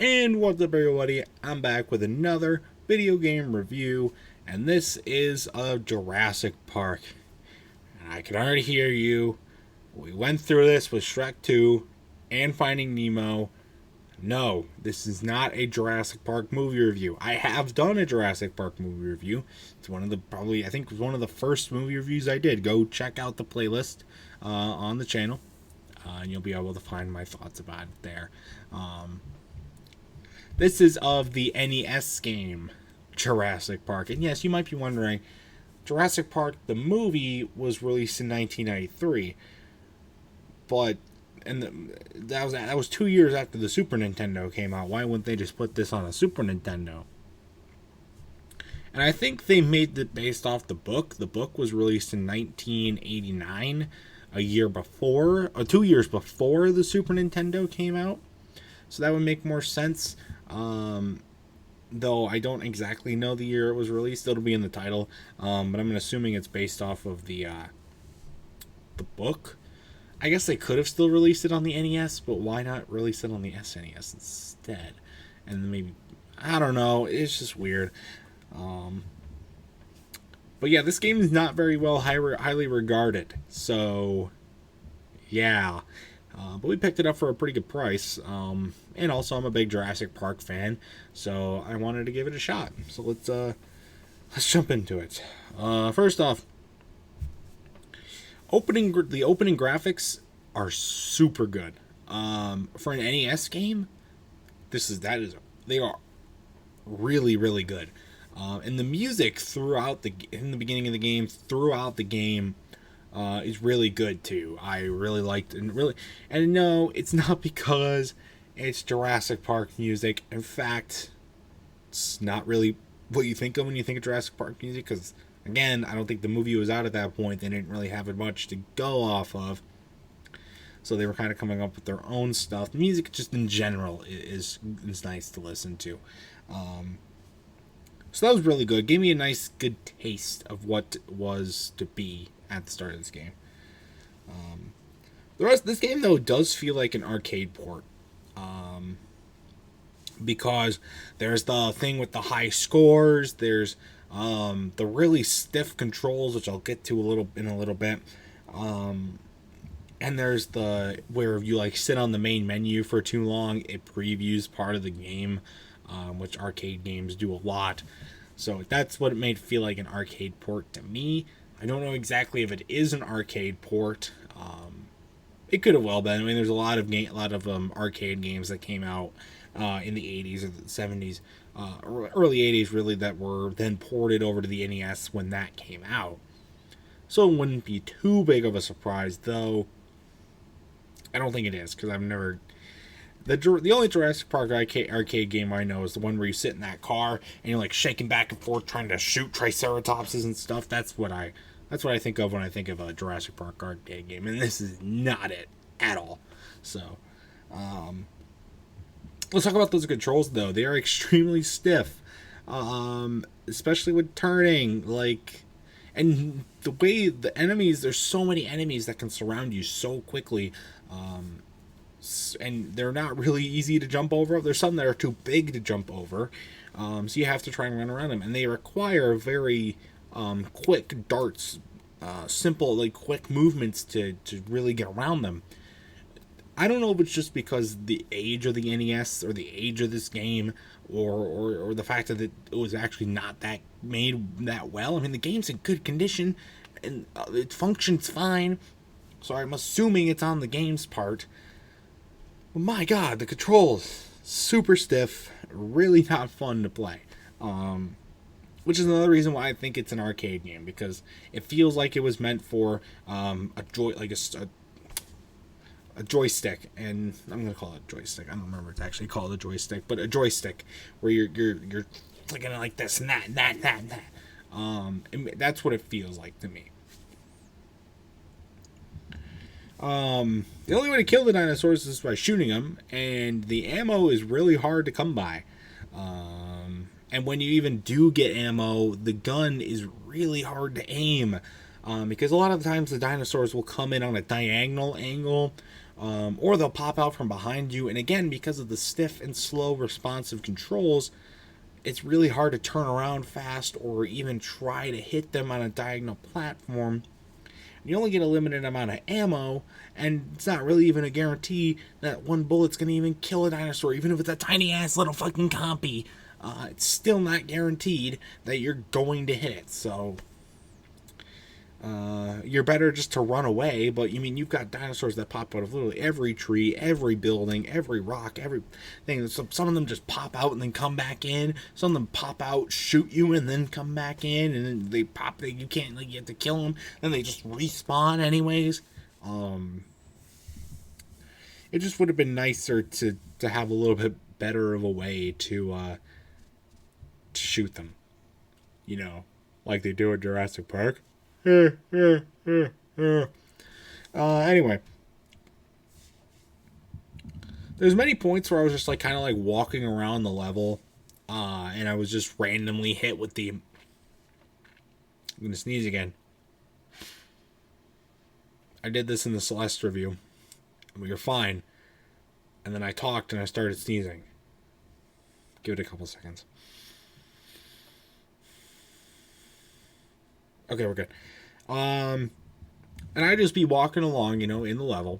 And what's up, everybody? I'm back with another video game review, and this is of Jurassic Park. And I can already hear you. We went through this with Shrek 2 and Finding Nemo. No, this is not a Jurassic Park movie review. I have done a Jurassic Park movie review. It's one of the I think it was one of the first movie reviews I did. Go check out the playlist on the channel, and you'll be able to find my thoughts about it there. This is of the NES game Jurassic Park. And yes, you might be wondering, Jurassic Park, the movie, was released in 1993. But that was 2 years after the Super Nintendo came out. Why wouldn't they just put this on a Super Nintendo? And I think they made it based off the book. The book was released in 1989, a year before, 2 years before the Super Nintendo came out. So that would make more sense. Though I don't exactly know the year it was released. It'll be in the title. But I'm assuming it's based off of the book. I guess they could have still released it on the NES, but why not release it on the SNES instead? And maybe, I don't know. It's just weird. But yeah, this game is not very well highly regarded. So, yeah. But we picked it up for a pretty good price. And also, I'm a big Jurassic Park fan, so I wanted to give it a shot. So let's jump into it. First off, the opening graphics are super good. For an NES game, they are really, really good. And the music in the beginning of the game, throughout the game, is really good too. I really liked and no, it's not because it's Jurassic Park music. In fact, it's not really what you think of when you think of Jurassic Park music, because again, I don't think the movie was out at that point. They didn't really have much to go off of, so they were kind of coming up with their own stuff. The music, just in general, is nice to listen to. So that was really good. Gave me a nice, good taste of what was to be at the start of this game. This game, though, does feel like an arcade port. Because there's the thing with the high scores. There's the really stiff controls, which I'll get to in a little bit. And there's where you sit on the main menu for too long, it previews part of the game, which arcade games do a lot. So that's what it made feel like an arcade port to me. I don't know exactly if it is an arcade port. It could have well been. I mean, there's a lot of arcade games that came out in the 80s or the 70s, early 80s really, that were then ported over to the NES when that came out. So it wouldn't be too big of a surprise, though. I don't think it is, because I've never... The only Jurassic Park arcade game I know is the one where you sit in that car and you're shaking back and forth trying to shoot triceratopses and stuff. That's what I think of when I think of a Jurassic Park arcade game, and this is not it at all. So, let's talk about those controls, though. They are extremely stiff, especially with turning. And the way the enemies, there's so many enemies that can surround you so quickly. And they're not really easy to jump over. There's some that are too big to jump over, so you have to try and run around them. And they require very quick darts, simple, quick movements to really get around them. I don't know if it's just because the age of the NES or the age of this game, or the fact that it was actually not that made that well. I mean, the game's in good condition and it functions fine, so I'm assuming it's on the game's part. But my God, the controls, super stiff, really not fun to play. Which is another reason why I think it's an arcade game, because it feels like it was meant for a joystick, and I'm gonna call it a joystick. I don't remember it's actually called a joystick, but a joystick where you're flicking it like this and that. And that's what it feels like to me. The only way to kill the dinosaurs is by shooting them, and the ammo is really hard to come by. And when you even do get ammo, the gun is really hard to aim, because a lot of the times the dinosaurs will come in on a diagonal angle, or they'll pop out from behind you. And again, because of the stiff and slow responsive controls, it's really hard to turn around fast or even try to hit them on a diagonal platform. You only get a limited amount of ammo, and it's not really even a guarantee that one bullet's gonna even kill a dinosaur, even if it's a tiny ass little fucking compy. It's still not guaranteed that you're going to hit it. So you're better just to run away. But you mean you've got dinosaurs that pop out of literally every tree, every building, every rock, everything. Some of them just pop out and then come back in. Some of them pop out, shoot you, and then come back in. And then they pop. You can't, like, you have to kill them. Then they just respawn anyways. It just would have been nicer to have a little bit better of a way to shoot them. You know, like they do at Jurassic Park. Anyway, there's many points where I was just like kind of like walking around the level, and I was just randomly hit with the. I'm gonna sneeze again. I did this in the Celeste review. We were fine, and then I talked and I started sneezing. Give it a couple seconds. Okay, we're good. And I just be walking along, in the level,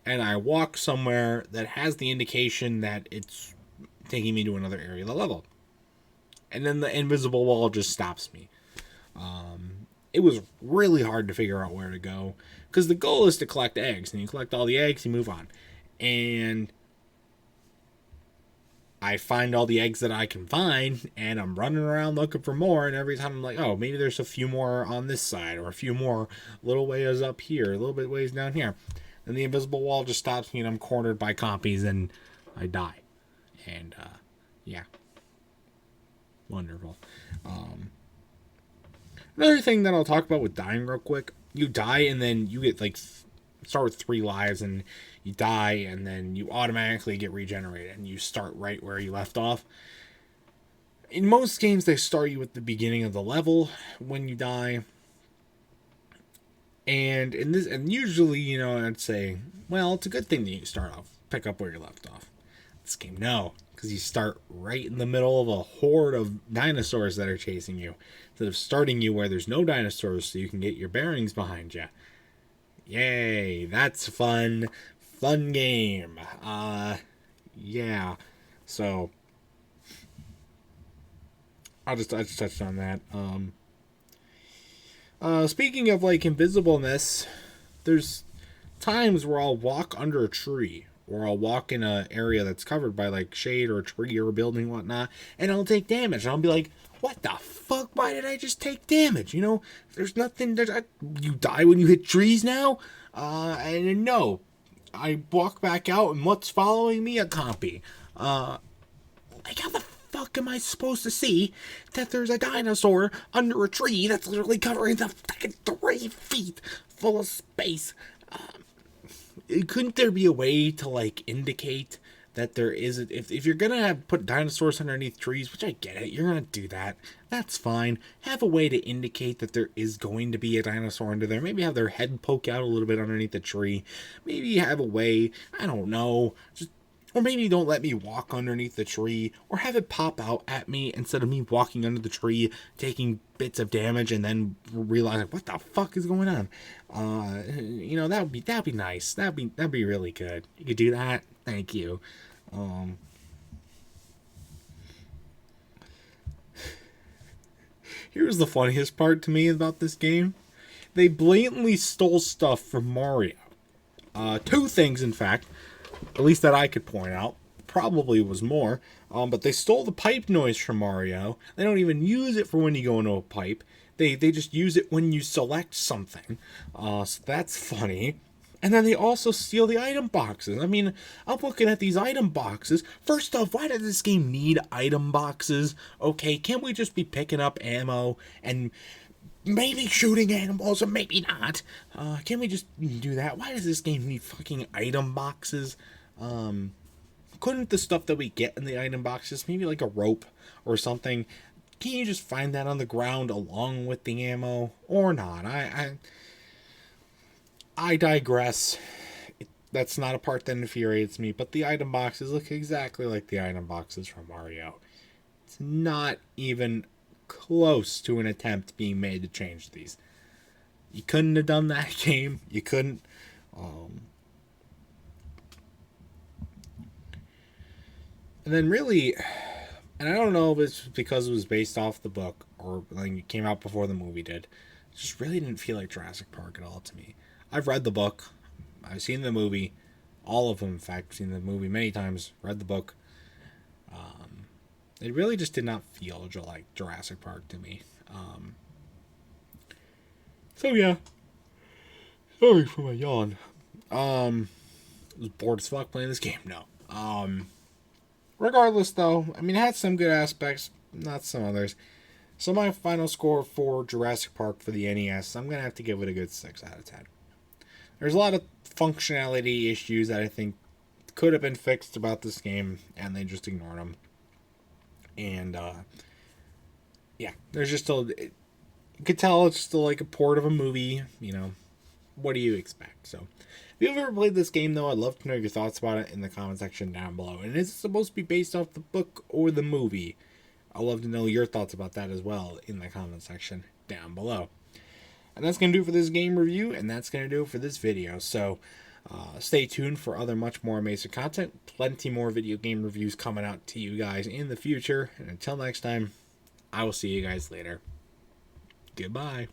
and I walk somewhere that has the indication that it's taking me to another area of the level. And then the invisible wall just stops me. It was really hard to figure out where to go, because the goal is to collect eggs, and you collect all the eggs, you move on. And I find all the eggs that I can find, and I'm running around looking for more, and every time I'm like, oh, maybe there's a few more on this side, or a few more little ways up here, a little bit ways down here. And the invisible wall just stops me, and I'm cornered by compies, and I die. And, yeah. Wonderful. Another thing that I'll talk about with dying real quick, you die, and then you get, like, start with 3 lives, and you die, and then you automatically get regenerated, and you start right where you left off. In most games, they start you at the beginning of the level when you die. And in this, and usually, I'd say, well, it's a good thing that you start off, pick up where you left off. This game, no, because you start right in the middle of a horde of dinosaurs that are chasing you, instead of starting you where there's no dinosaurs, so you can get your bearings behind you. Yay, that's fun. Fun game. Yeah. So I just touched on that. Speaking of, like, invisibleness, there's times where I'll walk under a tree, or I'll walk in an area that's covered by, like, shade or a tree or a building, whatnot, and I'll take damage. And I'll be like, what the fuck? Why did I just take damage? There's nothing. You die when you hit trees now? And no. I walk back out, and what's following me? A compy. Like, how the fuck am I supposed to see that there's a dinosaur under a tree that's literally covering the fucking 3 feet full of space? Couldn't there be a way to, like, indicate that there is if you're gonna put dinosaurs underneath trees, which I get it, you're gonna do that, that's fine. Have a way to indicate that there is going to be a dinosaur under there. Maybe have their head poke out a little bit underneath the tree. Maybe have a way, I don't know, or maybe don't let me walk underneath the tree, or have it pop out at me instead of me walking under the tree, taking bits of damage, and then realizing what the fuck is going on. That'd be nice. That'd be really good. You could do that. Thank you. Here's the funniest part to me about this game. They blatantly stole stuff from Mario. 2 things, in fact, at least that I could point out. Probably was more. But they stole the pipe noise from Mario. They don't even use it for when you go into a pipe. They just use it when you select something. So that's funny. And then they also steal the item boxes. I mean, I'm looking at these item boxes. First off, why does this game need item boxes? Okay, can't we just be picking up ammo and maybe shooting animals, or maybe not? Can we just do that? Why does this game need fucking item boxes? Couldn't the stuff that we get in the item boxes, maybe like a rope or something, can you just find that on the ground along with the ammo? Or not? I digress. That's not a part that infuriates me, but the item boxes look exactly like the item boxes from Mario. It's not even close to an attempt being made to change these. You couldn't have done that game. You couldn't. And then really, and I don't know if it's because it was based off the book or like it came out before the movie did. It just really didn't feel like Jurassic Park at all to me. I've read the book. I've seen the movie. All of them, in fact. I've seen the movie many times. Read the book. It really just did not feel like Jurassic Park to me. So yeah. Sorry for my yawn. I was bored as fuck playing this game. No. Regardless, though, I mean, it had some good aspects, not some others. So my final score for Jurassic Park for the NES, I'm going to have to give it a good 6 out of 10. There's a lot of functionality issues that I think could have been fixed about this game, and they just ignored them. And, yeah, there's just still... You could tell it's still like a port of a movie, you know. What do you expect? So, if you've ever played this game, though, I'd love to know your thoughts about it in the comment section down below. And is it supposed to be based off the book or the movie? I'd love to know your thoughts about that as well in the comment section down below. And that's going to do it for this game review, and that's going to do it for this video. So, stay tuned for other much more amazing content. Plenty more video game reviews coming out to you guys in the future. And until next time, I will see you guys later. Goodbye.